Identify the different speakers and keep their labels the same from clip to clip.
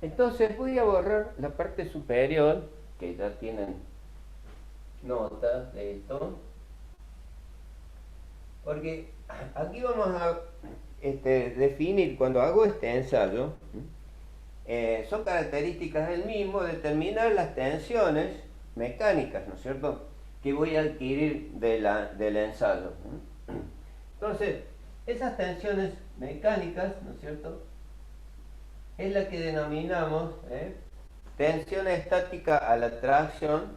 Speaker 1: Entonces voy a borrar la parte superior, que ya tienen nota de esto, porque aquí vamos a definir, cuando hago este ensayo, son características del mismo determinar las tensiones mecánicas, ¿no es cierto?, que voy a adquirir del ensayo. Entonces, esas tensiones mecánicas, ¿no es cierto?, es la que denominamos tensión estática a la tracción,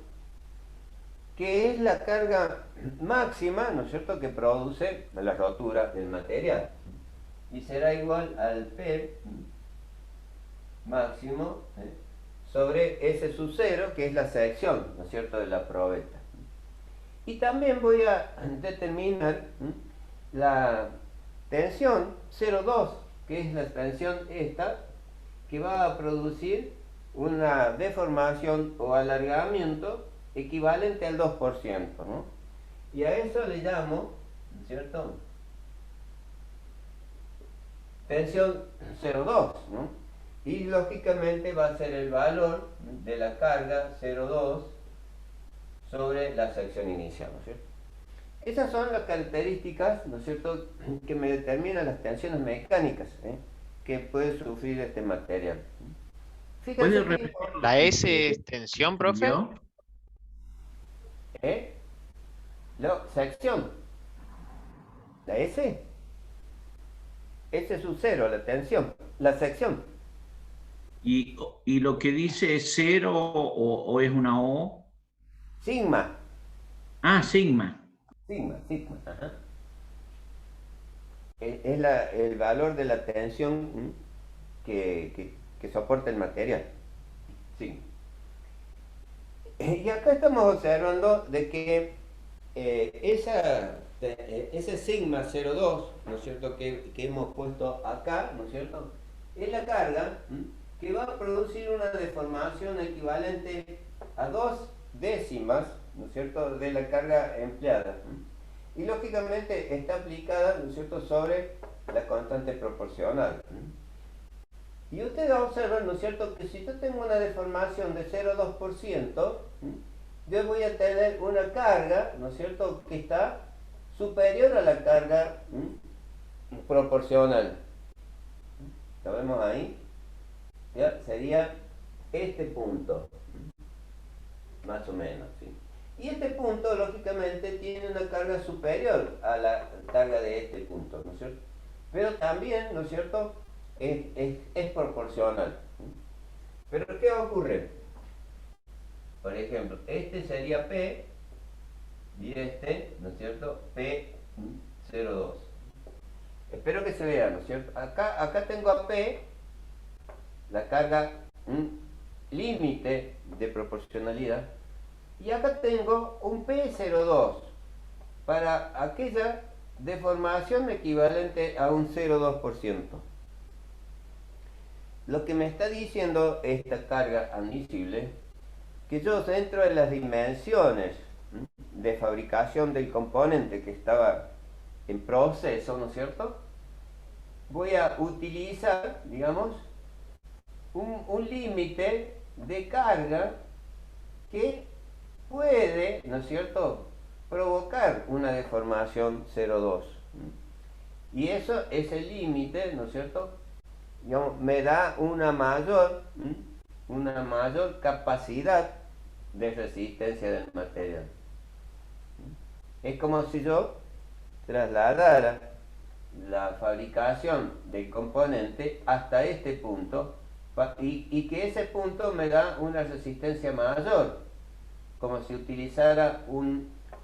Speaker 1: que es la carga máxima, ¿no es cierto?, que produce la rotura del material. Y será igual al P máximo sobre S sub 0, que es la sección, ¿no es cierto?, de la probeta. Y también voy a determinar la tensión 0,2, que es la tensión esta, que va a producir una deformación o alargamiento equivalente al 2%, ¿no? Y a eso le llamo, ¿no es cierto?, tensión 0,2, ¿no? Y lógicamente va a ser el valor de la carga 0,2 sobre la sección inicial, ¿no es cierto? Esas son las características, ¿no es cierto?, que me determinan las tensiones mecánicas que puede sufrir este material.
Speaker 2: ¿Puede
Speaker 1: Fíjense que
Speaker 2: repetir lo
Speaker 3: ¿La
Speaker 2: que
Speaker 3: S es tensión, profe?
Speaker 2: escribió?
Speaker 1: ¿eh? La sección, la S, S sub 0, la tensión, la sección,
Speaker 2: Y lo que dice es cero o es una O?
Speaker 1: sigma,
Speaker 2: Ah, sigma.
Speaker 1: sigma, ajá. Es el valor de la tensión que soporta el material, sigma. Y acá estamos observando de que ese sigma 0,2, ¿no es cierto?, que hemos puesto acá, ¿no es cierto?, es la carga que va a producir una deformación equivalente a 2 décimas, ¿no es cierto?, de la carga empleada. Y lógicamente está aplicada, ¿no es cierto?, sobre la constante proporcional. Y ustedes observan, ¿no es cierto?, que si yo tengo una deformación de 0,2%, yo voy a tener una carga, ¿no es cierto?, que está superior a la carga proporcional. ¿Lo vemos ahí? ¿Ya? Sería este punto, más o menos, ¿sí? Y este punto, lógicamente, tiene una carga superior a la carga de este punto, ¿no es cierto? Pero también, ¿no es cierto?, es proporcional. Pero ¿qué ocurre? Por ejemplo, este sería P y este, ¿no es cierto?, P02. Espero que se vea, ¿no es cierto? Acá tengo a P, la carga límite de proporcionalidad, y acá tengo un P02 para aquella deformación equivalente a un 0,2%. Lo que me está diciendo esta carga admisible, que yo dentro de las dimensiones de fabricación del componente que estaba en proceso, ¿no es cierto?, voy a utilizar, digamos, un límite de carga que puede, ¿no es cierto?, provocar una deformación 0,2. Y eso, ese límite, ¿no es cierto?, digamos, me da una mayor capacidad de resistencia del material. Es como si yo trasladara la fabricación del componente hasta este punto y que ese punto me da una resistencia mayor, como si utilizara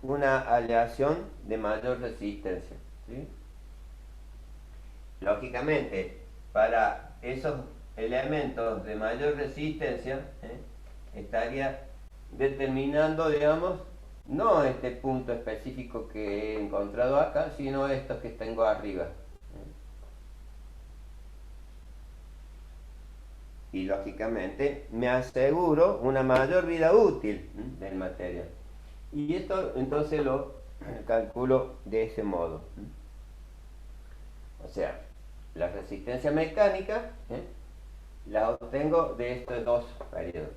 Speaker 1: una aleación de mayor resistencia, ¿sí? Lógicamente, para esos elementos de mayor resistencia, estaría determinando, digamos, no este punto específico que he encontrado acá, sino estos que tengo arriba. Y lógicamente me aseguro una mayor vida útil del material. Y esto entonces lo calculo de ese modo. O sea, la resistencia mecánica la obtengo de estos dos periodos.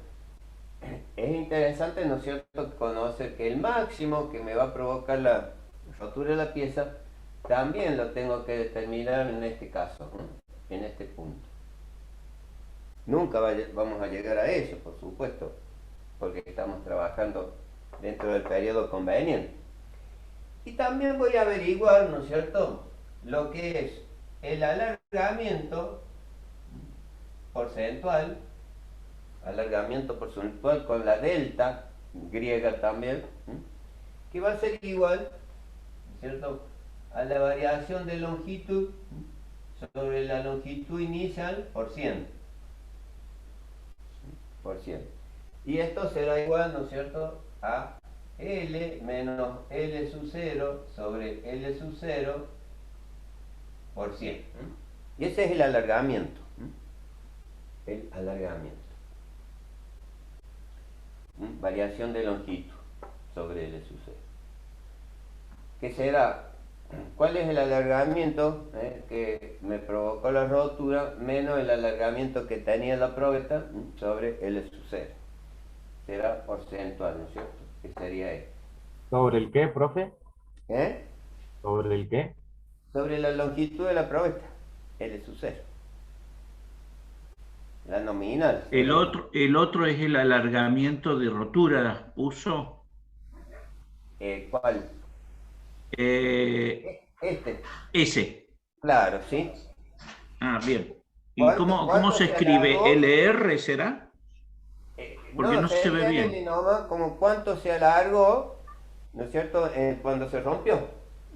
Speaker 1: Es interesante, ¿no es cierto?, conocer que el máximo que me va a provocar la rotura de la pieza también lo tengo que determinar en este caso, ¿no?, en este punto. Nunca vamos a llegar a eso, por supuesto, porque estamos trabajando dentro del periodo conveniente. Y también voy a averiguar, ¿no es cierto?, lo que es el alargamiento porcentual con la delta griega también, que va a ser igual, ¿cierto?, a la variación de longitud sobre la longitud inicial por 100. Y esto será igual, ¿no es cierto?, a L menos L sub 0 sobre L sub 0 por 100. Y ese es el alargamiento. El alargamiento. Variación de longitud sobre L sub 0. ¿Qué será? ¿Cuál es el alargamiento que me provocó la rotura menos el alargamiento que tenía la probeta sobre L sub 0? Será porcentual, ¿no es cierto? Que sería esto.
Speaker 3: ¿Sobre el qué, profe?
Speaker 1: ¿Eh?
Speaker 3: ¿Sobre el qué?
Speaker 1: Sobre la longitud de la probeta, L sub 0. La nominal.
Speaker 2: El otro es el alargamiento de rotura, puso.
Speaker 1: ¿Cuál?
Speaker 2: Eh,
Speaker 1: Este.
Speaker 2: ese.
Speaker 1: Claro, ¿sí?
Speaker 2: Ah, bien. ¿Y
Speaker 1: ¿Cuánto,
Speaker 2: cómo
Speaker 1: cuánto
Speaker 2: se
Speaker 1: se
Speaker 2: escribe?
Speaker 1: alargó?
Speaker 2: ¿LR será? Porque
Speaker 1: No,
Speaker 2: no se ve
Speaker 1: sería L
Speaker 2: bien.
Speaker 1: nomás, como cuánto se alargó, ¿no es cierto?, cuando se rompió.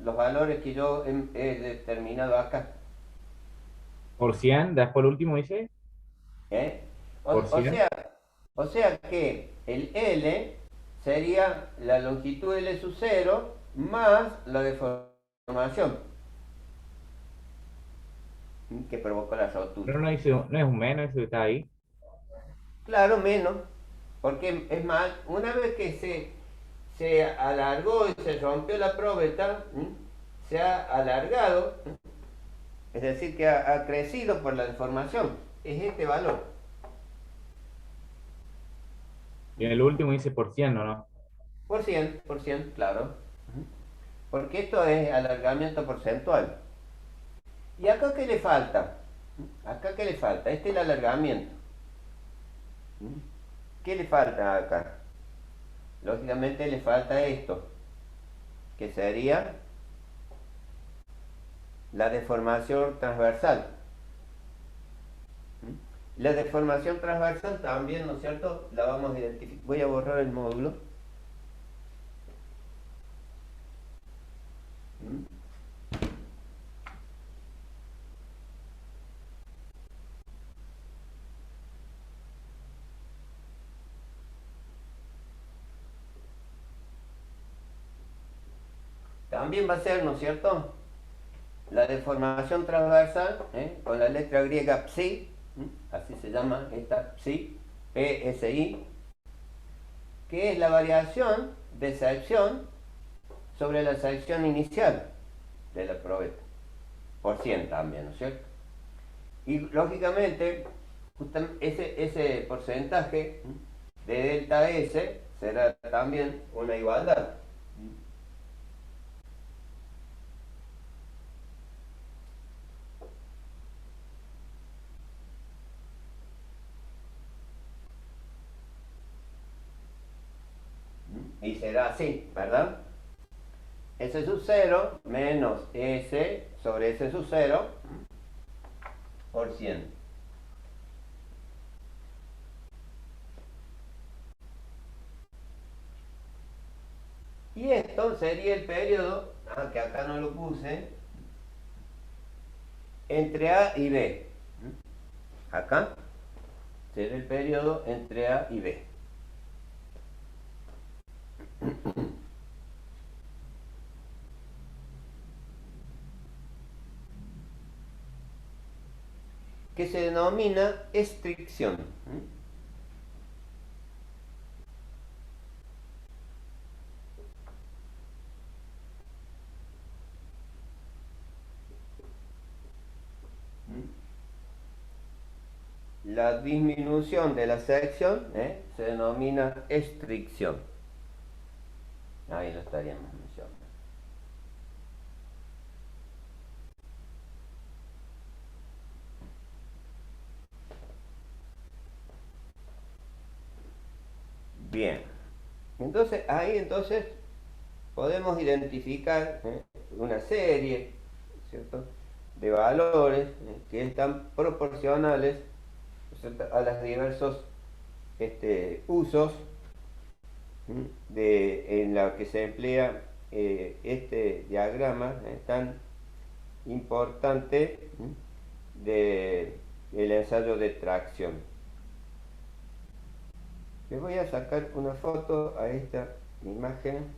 Speaker 1: Los valores que yo he determinado acá.
Speaker 3: ¿Por 100? Después el último dice.
Speaker 1: ¿Eh? O,
Speaker 3: ¿Por
Speaker 1: o
Speaker 3: 100?
Speaker 1: sea, o sea que el L sería la longitud L sub 0 más la deformación que provocó la rotura.
Speaker 3: Pero no dice, no es un menos, eso que está ahí.
Speaker 1: Claro, menos, porque es más, una vez que se alargó y se rompió la probeta, se ha alargado, es decir, que ha crecido por la deformación. Es este valor.
Speaker 3: Y en el último dice por 100, ¿o no?
Speaker 1: Por cien, claro. Porque esto es alargamiento porcentual. ¿Y acá qué le falta? Acá qué le falta. Este es el alargamiento. ¿Qué le falta acá? Lógicamente le falta esto, que sería la deformación transversal. La deformación transversal también, ¿no es cierto?, la vamos a identificar. Voy a borrar el módulo. También va a ser, ¿no es cierto?, la deformación transversal, con la letra griega psi, así se llama esta psi, PSI, que es la variación de sección sobre la sección inicial de la probeta, por 100 también, ¿no es cierto? Y lógicamente, ese porcentaje de delta S será también una igualdad. Y será así, ¿verdad? S sub 0 menos S sobre S sub 0 por 100. Y esto sería el periodo, que acá no lo puse, entre A y B. Acá será el periodo entre A y B. Que se denomina estricción. la disminución de la sección se denomina estricción. Ahí lo estaríamos mencionando. Bien, entonces ahí podemos identificar una serie, ¿cierto?, de valores que están proporcionales, ¿cierto?, a los diversos usos en la que se emplea este diagrama tan importante del ensayo de tracción. Les voy a sacar una foto a esta imagen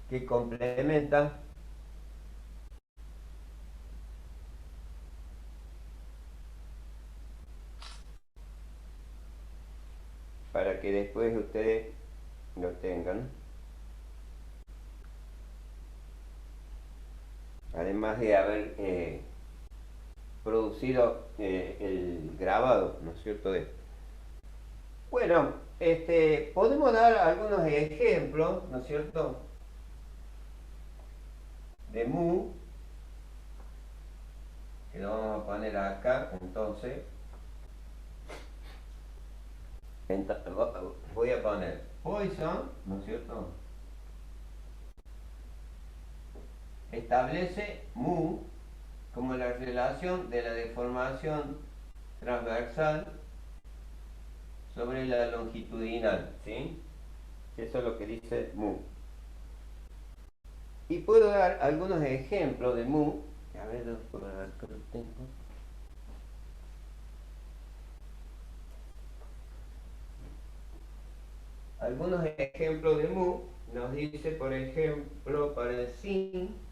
Speaker 1: que complementa para que después ustedes lo tengan. Además de haber producido el grabado, ¿no es cierto?, de esto. Bueno, podemos dar algunos ejemplos, ¿no es cierto?, de mu, que lo vamos a poner acá. Entonces voy a poner Poisson, ¿no es cierto?, establece mu como la relación de la deformación transversal sobre la longitudinal, ¿sí? Eso es lo que dice mu. Y puedo dar algunos ejemplos de mu. A ver, por acá lo tengo. Algunos ejemplos de mu nos dice, por ejemplo, para el sin,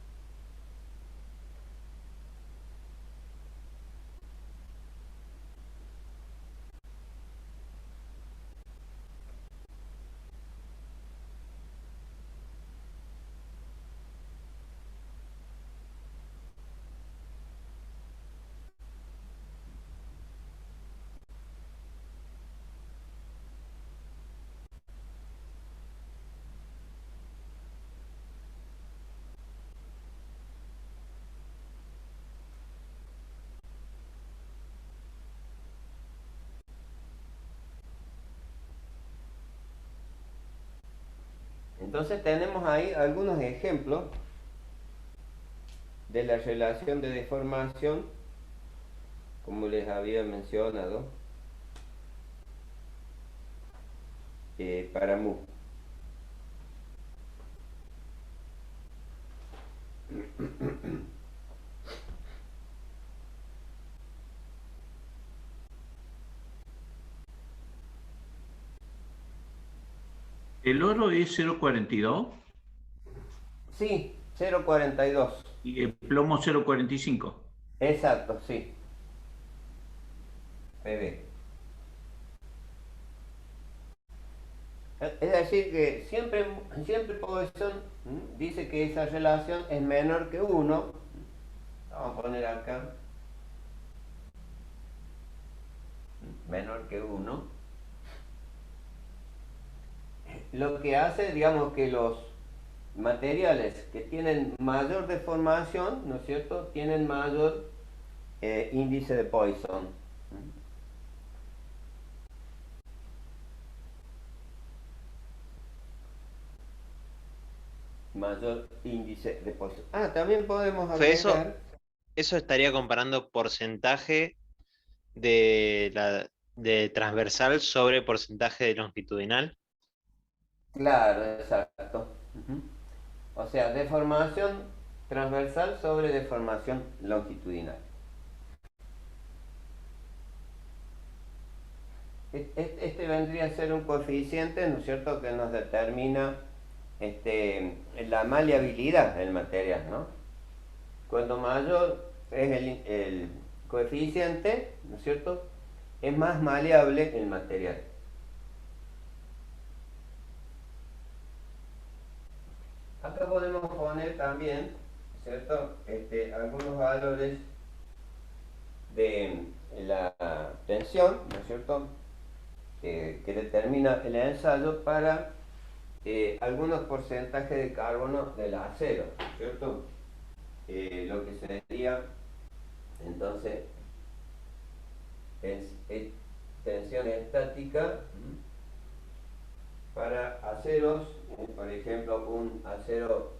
Speaker 1: entonces tenemos ahí algunos ejemplos de la relación de deformación, como les había mencionado, para mu.
Speaker 2: ¿El oro es 0,42
Speaker 1: Sí, 0,42.
Speaker 2: y el plomo 0,45?
Speaker 1: Exacto, sí. PB. Es decir, que siempre Poisson dice que esa relación es menor que 1. Vamos a poner acá menor que 1. Lo que hace, digamos, que los materiales que tienen mayor deformación, ¿no es cierto?, tienen mayor índice de Poisson. Mayor índice de Poisson. También podemos agregar...
Speaker 4: Eso estaría comparando porcentaje de transversal sobre porcentaje de longitudinal.
Speaker 1: Claro, exacto. O sea, deformación transversal sobre deformación longitudinal. Este vendría a ser un coeficiente, ¿no es cierto?, que nos determina la maleabilidad del material, ¿no? Cuando mayor es el coeficiente, ¿no es cierto?, es más maleable el material. Acá podemos poner también, ¿cierto?, algunos valores de la tensión, ¿no es cierto?, que determina el ensayo para algunos porcentajes de carbono del acero, ¿cierto? Lo que sería entonces es tensión estática para aceros, por ejemplo un acero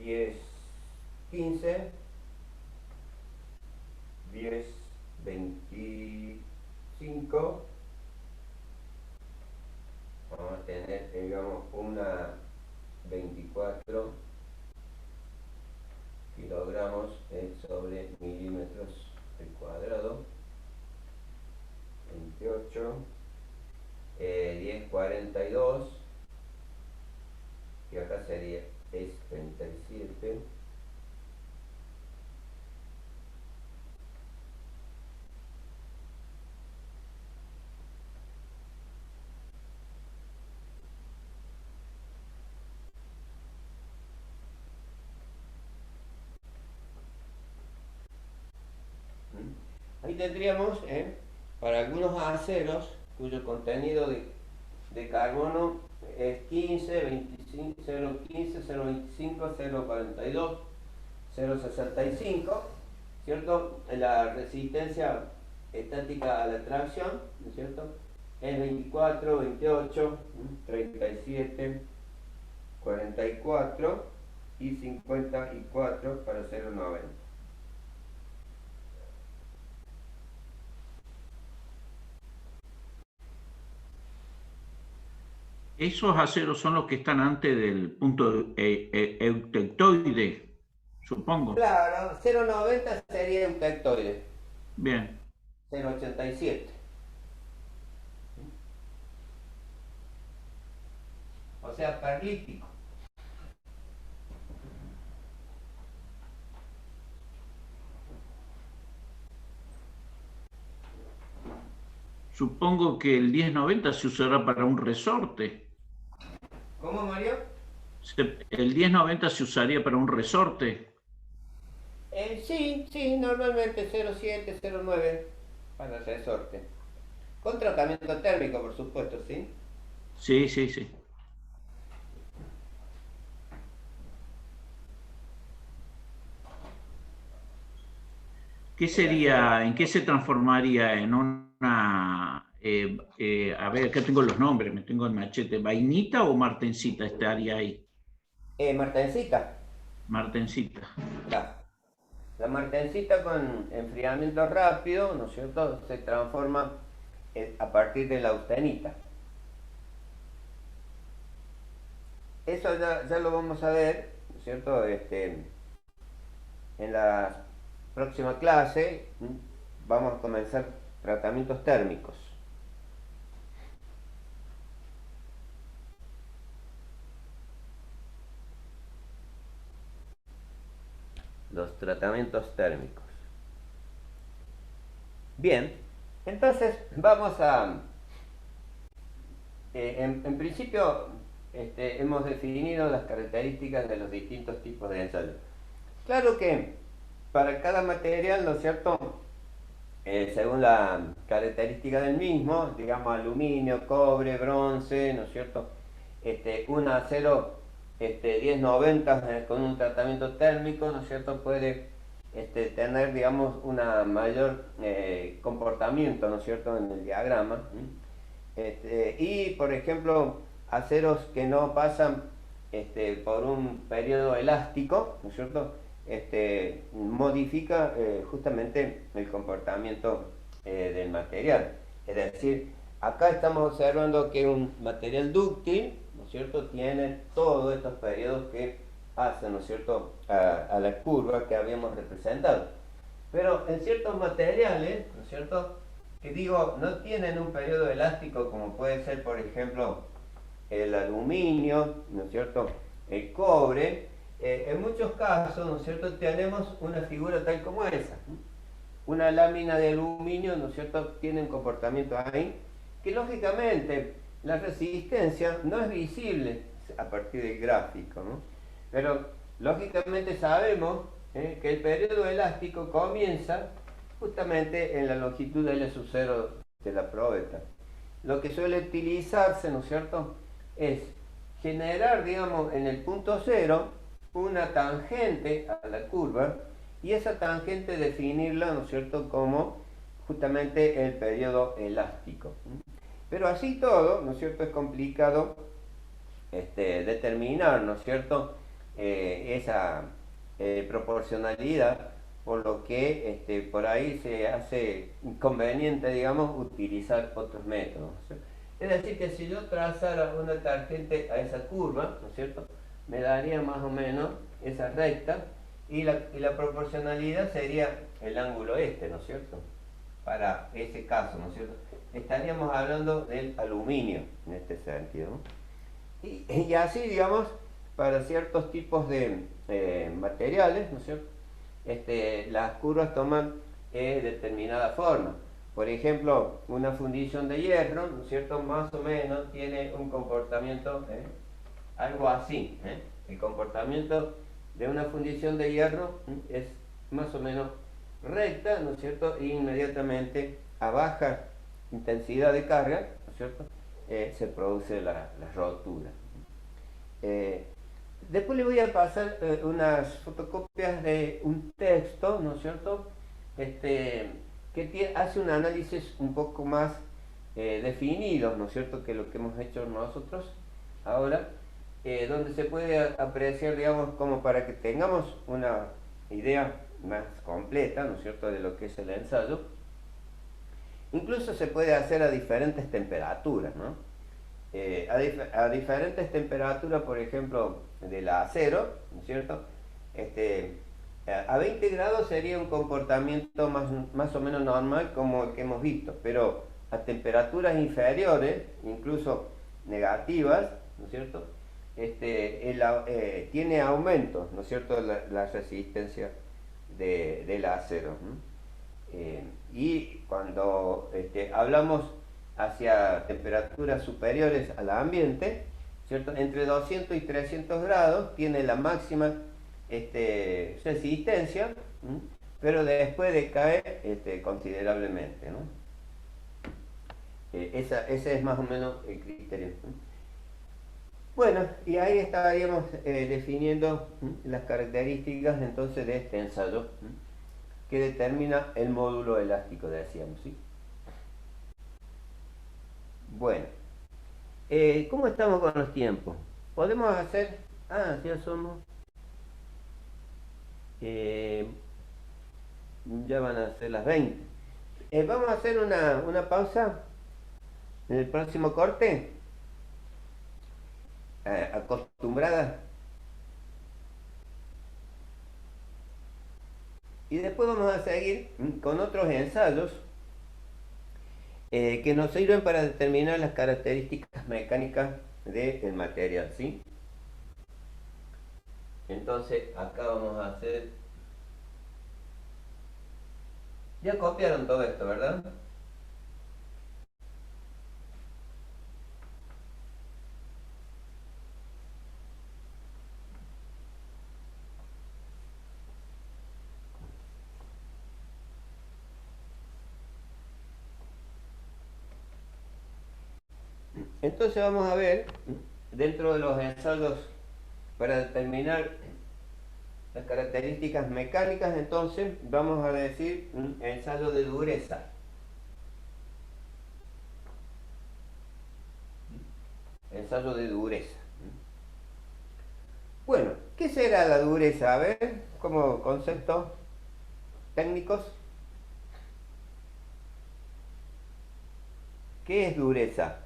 Speaker 1: 10-15, 10-25, vamos a tener, digamos, una 24 kilogramos sobre milímetros al cuadrado, 28, 10-42, y acá sería es 37, ahí tendríamos para algunos aceros cuyo contenido de carbono es 15, 25, 0,15, 0,25, 0,42, 0,65, ¿cierto? La resistencia estática a la tracción, ¿no es cierto?, es 24, 28, 37, 44 y 54 para 0,90.
Speaker 2: Esos aceros son los que están antes del punto eutectoide, supongo.
Speaker 1: Claro, 0,90 sería eutectoide,
Speaker 2: Bien.
Speaker 1: 0,87. O sea, perlítico.
Speaker 2: Supongo que el 1090 se usará para un resorte.
Speaker 1: ¿Cómo, Mario?
Speaker 2: El 1090 se usaría para un resorte.
Speaker 1: Sí, normalmente 0,7, 0,9 para el resorte. Con tratamiento térmico, por supuesto, ¿sí?
Speaker 2: Sí, sí, sí. ¿Qué sería, en qué se transformaría en una, a ver, acá tengo los nombres, me tengo el machete, vainita o martencita estaría ahí?
Speaker 1: Martencita.
Speaker 2: Martencita.
Speaker 1: La martencita con enfriamiento rápido, ¿no es cierto?, se transforma a partir de la austenita. Eso ya lo vamos a ver, ¿no es cierto?, en la próxima clase. Vamos a comenzar tratamientos térmicos. Los tratamientos térmicos. Bien, entonces vamos a... en principio hemos definido las características de los distintos tipos de ensayo. Claro que para cada material, ¿no es cierto?, según la característica del mismo, digamos aluminio, cobre, bronce, ¿no es cierto?, un acero 1090 con un tratamiento térmico, ¿no es cierto?, puede tener, digamos, una mayor comportamiento, ¿no es cierto?, en el diagrama. Y, por ejemplo, aceros que no pasan por un periodo elástico, ¿no es cierto?, modifica justamente el comportamiento del material. Es decir, acá estamos observando que un material dúctil, ¿no es cierto?, tiene todos estos periodos que hacen, ¿no es cierto?, a la curva que habíamos representado. Pero en ciertos materiales, ¿no es cierto?, que digo, no tienen un periodo elástico, como puede ser, por ejemplo, el aluminio, ¿no es cierto?, el cobre. En muchos casos, ¿no es cierto?, tenemos una figura tal como esa. Una lámina de aluminio, ¿no es cierto?, tiene un comportamiento ahí, que lógicamente la resistencia no es visible a partir del gráfico, ¿no? Pero lógicamente sabemos que el periodo elástico comienza justamente en la longitud L sub 0 de la probeta. Lo que suele utilizarse, ¿no es cierto?, es generar, digamos, en el punto 0 una tangente a la curva y esa tangente definirla, ¿no es cierto?, como justamente el periodo elástico. Pero así todo, ¿no es cierto?, es complicado determinar, ¿no es cierto?, esa proporcionalidad, por lo que por ahí se hace inconveniente, digamos, utilizar otros métodos. Es decir, que si yo trazara una tangente a esa curva, ¿no es cierto?, me daría más o menos esa recta y la proporcionalidad sería el ángulo ¿no es cierto?, para ese caso, ¿no es cierto? Estaríamos hablando del aluminio en este sentido, ¿no? Y así, digamos, para ciertos tipos de materiales, ¿no es cierto?, las curvas toman determinada forma. Por ejemplo, una fundición de hierro, ¿no es cierto?, más o menos tiene un comportamiento algo así. El comportamiento de una fundición de hierro es más o menos recta, ¿no es cierto?, y inmediatamente a baja intensidad de carga, ¿no es cierto?, se produce la rotura. Después le voy a pasar unas fotocopias de un texto, ¿no es cierto?, que hace un análisis un poco más definido, ¿no es cierto?, que lo que hemos hecho nosotros ahora, donde se puede apreciar, digamos, como para que tengamos una idea más completa, ¿no es cierto?, de lo que es el ensayo. Incluso se puede hacer a diferentes temperaturas, ¿no? A diferentes temperaturas, por ejemplo, del acero, ¿no es cierto?, a 20 grados sería un comportamiento más o menos normal como el que hemos visto, pero a temperaturas inferiores, incluso negativas, ¿no es cierto?, tiene aumentos, ¿no es cierto?, la resistencia del acero, ¿no? Y cuando hablamos hacia temperaturas superiores al ambiente, ¿cierto?, entre 200 y 300 grados tiene la máxima resistencia, pero después decae considerablemente, ¿no? Ese es más o menos el criterio. Bueno, y ahí estaríamos definiendo las características entonces de este ensayo que determina el módulo elástico, decíamos, ¿sí? Bueno, ¿cómo estamos con los tiempos? Podemos hacer... ya somos... ya van a ser las 20. Vamos a hacer una pausa en el próximo corte. Acostumbrada. Y después vamos a seguir con otros ensayos que nos sirven para determinar las características mecánicas del material, ¿sí? Entonces, acá vamos a hacer... Ya copiaron todo esto, ¿verdad? Entonces vamos a ver, dentro de los ensayos para determinar las características mecánicas, entonces vamos a decir un ensayo de dureza. Ensayo de dureza. Bueno, ¿qué será la dureza? A ver, como conceptos técnicos. ¿Qué es dureza?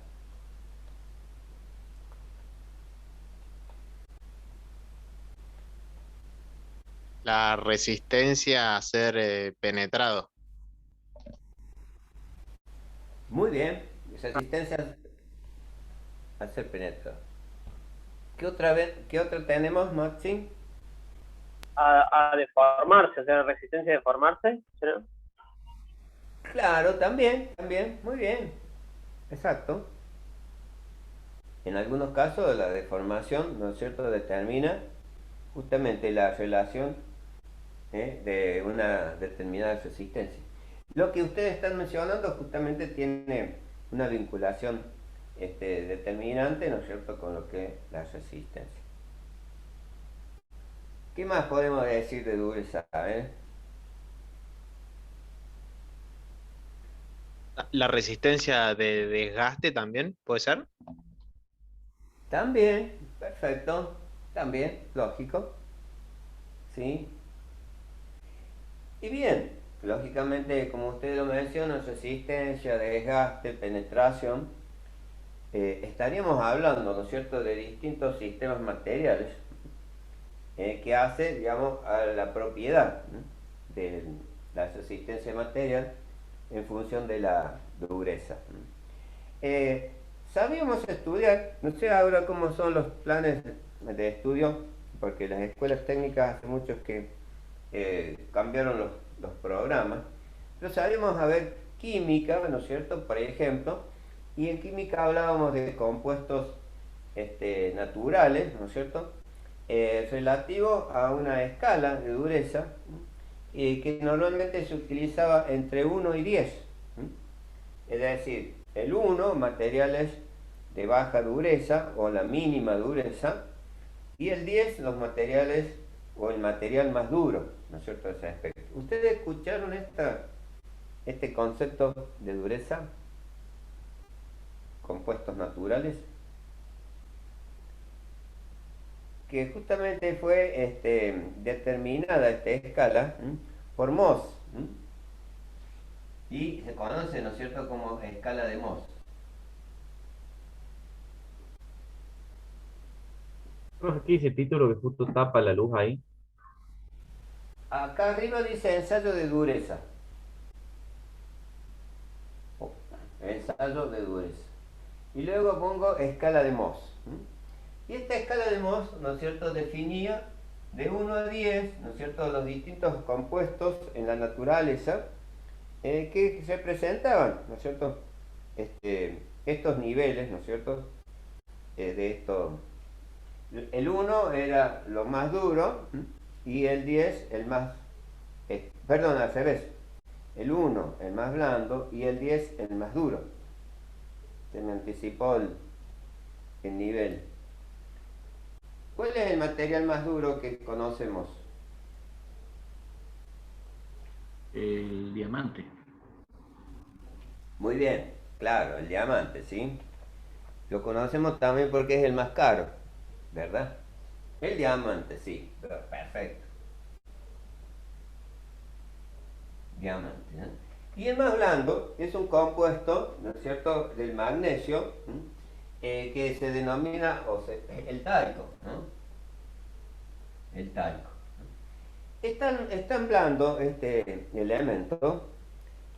Speaker 4: La resistencia a ser penetrado.
Speaker 1: Muy bien, resistencia a ser penetrado. ¿Qué otra tenemos, Maxim?
Speaker 5: A deformarse, o sea, resistencia a deformarse, ¿no?
Speaker 1: Claro, también, muy bien. Exacto. En algunos casos la deformación, ¿no es cierto?, determina justamente la relación de una determinada resistencia. Lo que ustedes están mencionando justamente tiene una vinculación determinante, ¿no es cierto?, con lo que es la resistencia. ¿Qué más podemos decir de dureza?
Speaker 4: La resistencia de desgaste también, ¿puede ser?
Speaker 1: También, perfecto, también, lógico, ¿sí? Y bien, lógicamente, como usted lo menciona, resistencia, desgaste, penetración, estaríamos hablando, ¿no es cierto?, de distintos sistemas materiales que hace, digamos, a la propiedad, ¿no?, de la resistencia material en función de la dureza. Sabíamos estudiar, no sé ahora cómo son los planes de estudio, porque las escuelas técnicas hace muchos que cambiaron los programas, pero sabíamos a ver química, ¿no es cierto?, por ejemplo, y en química hablábamos de compuestos naturales, ¿no es cierto?, relativo a una escala de dureza que normalmente se utilizaba entre 1 y 10. Es decir, el 1, materiales de baja dureza o la mínima dureza, y el 10, los materiales o el material más duro, ¿no es cierto?, ese aspecto. ¿Ustedes escucharon este concepto de dureza? Compuestos naturales, que justamente fue determinada esta escala por Mohs, y se conoce, ¿no es cierto?, como escala de Mohs.
Speaker 3: Profe, ¿qué dice el título que justo tapa la luz ahí?
Speaker 1: Acá arriba dice ensayo de dureza. Ensayo de dureza. Y luego pongo escala de Mohs. Y esta escala de Mohs, ¿no es cierto?, definía de 1 a 10, ¿no es cierto?, los distintos compuestos en la naturaleza que se presentaban, ¿no es cierto?, estos niveles, ¿no es cierto?, de esto. El 1 era lo más duro y el 10 el más, perdón, al revés. El 1 el más blando y el 10 el más duro. Se me anticipó el nivel. ¿Cuál es el material más duro que conocemos?
Speaker 2: El diamante.
Speaker 1: Muy bien, claro, el diamante, ¿sí? Lo conocemos también porque es el más caro, ¿verdad? El diamante, sí, perfecto. Diamante, ¿no? Y el más blando es un compuesto, ¿no es cierto?, del magnesio, que se denomina el talco, ¿no? El talco. Es tan blando este elemento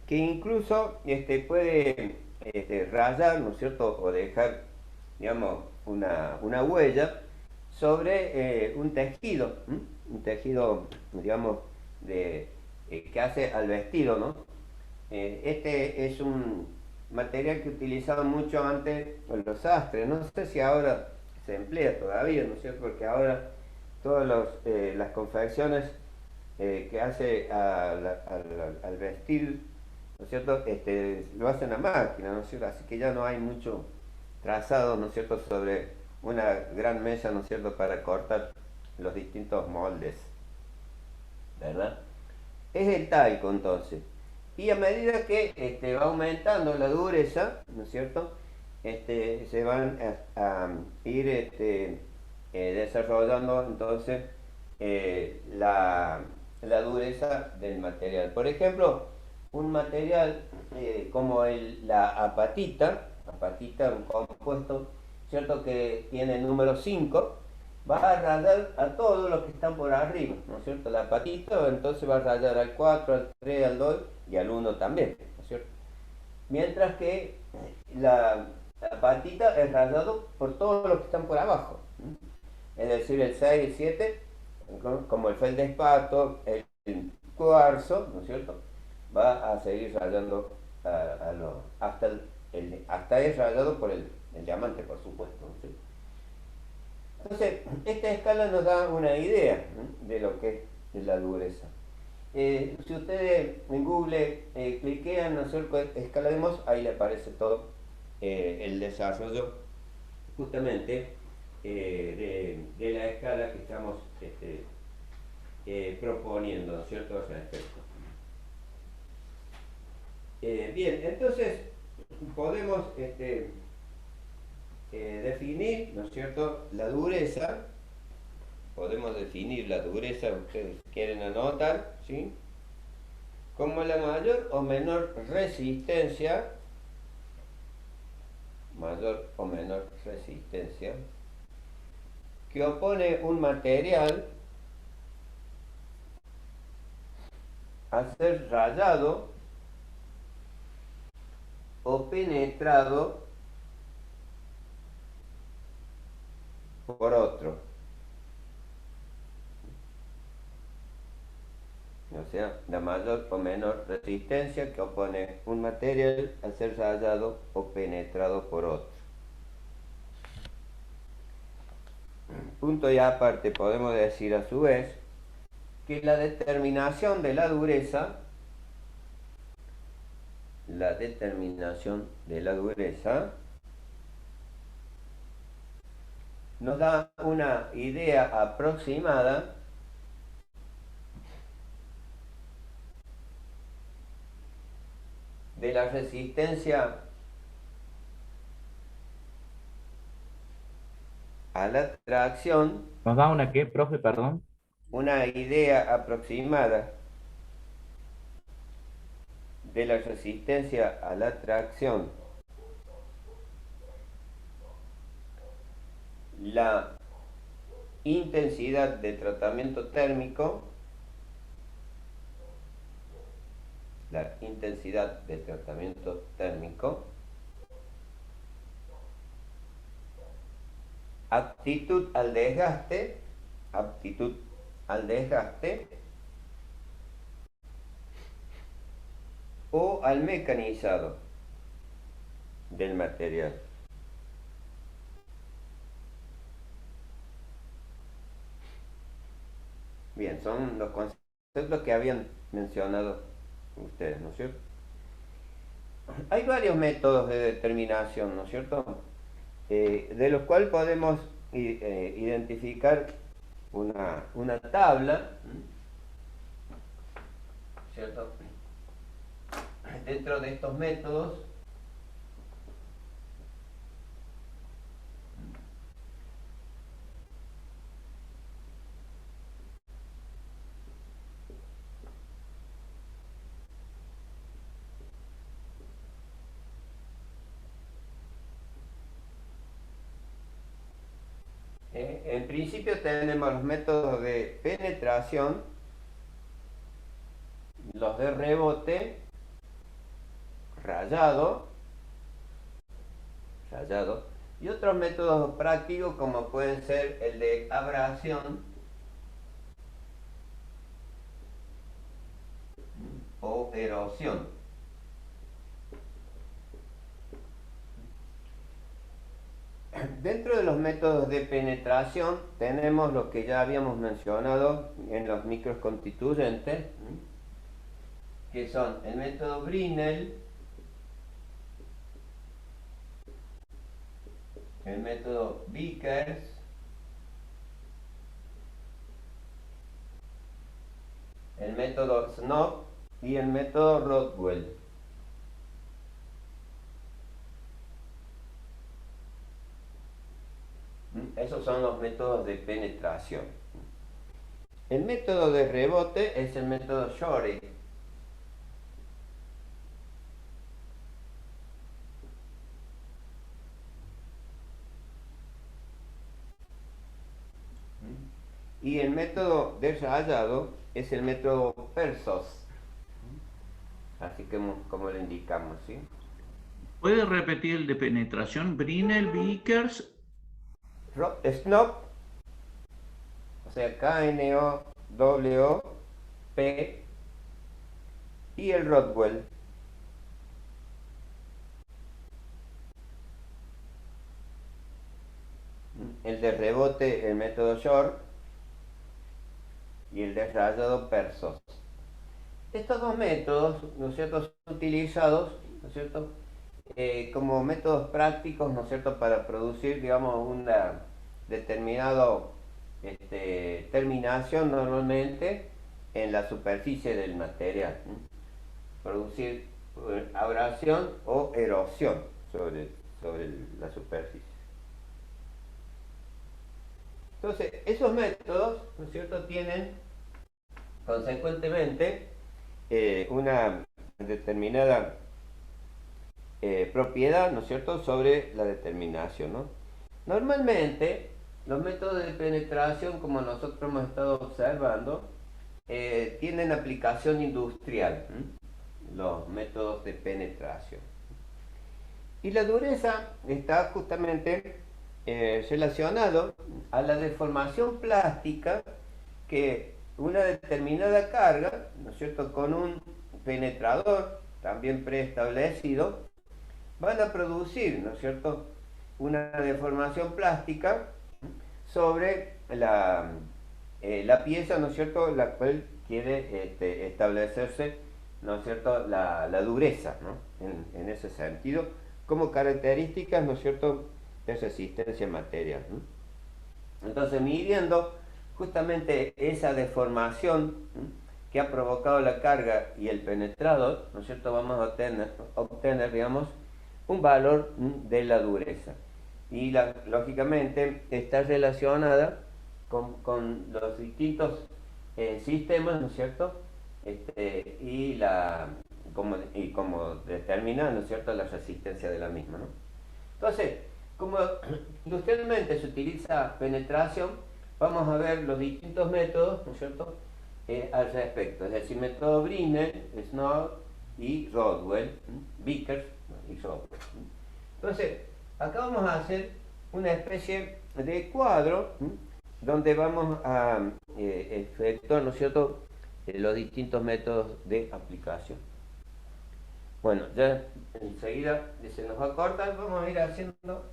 Speaker 1: que incluso puede rayar, ¿no es cierto?, o dejar, digamos, una huella sobre un tejido, digamos, que hace al vestido, ¿no? Este es un material que utilizaban mucho antes los sastres, no sé si ahora se emplea todavía, ¿no es cierto?, porque ahora todas las confecciones que hace al vestir, ¿no es cierto?, lo hacen a máquina, ¿no es cierto?, así que ya no hay mucho trazado, ¿no es cierto?, sobre una gran mesa, ¿no es cierto?, para cortar los distintos moldes, ¿verdad? Es el talco entonces. Y a medida que va aumentando la dureza, ¿no es cierto?, se van a ir desarrollando entonces la dureza del material. Por ejemplo, un material como la apatita, un compuesto, ¿cierto?, que tiene el número 5, va a rayar a todos los que están por arriba, ¿no es cierto? La apatita entonces va a rayar al 4, al 3, al 2 y al 1 también, ¿no es cierto? Mientras que la apatita es rayado por todos los que están por abajo, es decir, el 6, el 7, como el feldespato, el cuarzo, ¿no es cierto?, va a seguir rayando hasta es rayado por el diamante, por supuesto, ¿no es cierto? Entonces, esta escala nos da una idea, ¿no?, de lo que es la dureza. Si ustedes en Google cliquean, ¿no es cierto?, escalaremos, ahí le aparece todo el desarrollo justamente de la escala que estamos proponiendo, ¿no es cierto?, al respecto. Bien, entonces podemos definir, ¿no es cierto?, la dureza. Podemos definir la dureza, ustedes quieren anotar, ¿sí?, como la mayor o menor resistencia, que opone un material a ser rayado o penetrado por otro. O sea, la mayor o menor resistencia que opone un material a ser rayado o penetrado por otro. Punto y aparte, podemos decir a su vez que la determinación de la dureza nos da una idea aproximada de la resistencia a la tracción,
Speaker 3: ¿Nos da una qué, profe? Perdón.
Speaker 1: una idea aproximada de la resistencia a la tracción, la intensidad de tratamiento térmico, aptitud al desgaste o al mecanizado del material. Bien, son los conceptos que habían mencionado ustedes, ¿no es cierto? Hay varios métodos de determinación, ¿no es cierto?, de los cuales podemos identificar una tabla, ¿cierto? Dentro de estos métodos en principio tenemos los métodos de penetración, los de rebote, rayado, y otros métodos prácticos como pueden ser el de abrasión o erosión. Dentro de los métodos de penetración tenemos lo que ya habíamos mencionado en los micros constituyentes, que son el método Brinell, el método Vickers, el método Snoop y el método Rodwell. Esos son los métodos de penetración. El método de rebote es el método Shorey. Y el método de rayado es el método Persos. Así que como le indicamos, ¿sí?
Speaker 2: ¿Puede repetir el de penetración? Brinell, Vickers.
Speaker 1: Snoop, o sea, K-N-O-W-P, y el Rodwell. El de rebote, el método Short, y el de rayado Persos. estos dos métodos, ¿no es cierto?, son utilizados, ¿no es cierto?, como métodos prácticos, ¿no es cierto?, para producir, digamos, una determinada terminación normalmente en la superficie del material. Producir abrasión o erosión sobre la superficie. Entonces, esos métodos, ¿no es cierto?, tienen consecuentemente una determinada propiedad, ¿no es cierto?, sobre la determinación, ¿no? Normalmente, los métodos de penetración, como nosotros hemos estado observando, tienen aplicación industrial, los métodos de penetración. Y la dureza está justamente relacionado a la deformación plástica que una determinada carga, ¿no es cierto?, con un penetrador también preestablecido, van a producir, ¿no es cierto?, una deformación plástica sobre la pieza, ¿no es cierto?, la cual quiere establecerse, ¿no es cierto?, la dureza, ¿no?, en ese sentido, como características, ¿no es cierto?, de resistencia material, ¿no? Entonces, midiendo justamente esa deformación que ha provocado la carga y el penetrador, ¿no es cierto?, vamos a obtener, digamos, un valor de la dureza. Y lógicamente está relacionada con los distintos sistemas, ¿no es cierto?, como determina, ¿no es cierto?, la resistencia de la misma, ¿no? Entonces, como industrialmente se utiliza penetración, vamos a ver los distintos métodos, ¿no es cierto?, al respecto, es decir, método Brinell, Snow y Rodwell, Vickers y Rodwell. Entonces, acá vamos a hacer una especie de cuadro donde vamos a efectuar, ¿no es cierto?, los distintos métodos de aplicación. Bueno, ya enseguida se nos va a cortar, vamos a ir haciendo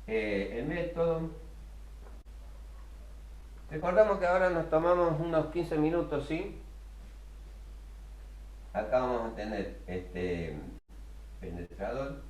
Speaker 1: el método. Recordamos que ahora nos tomamos unos 15 minutos, ¿sí? Acá vamos a tener este penetrador.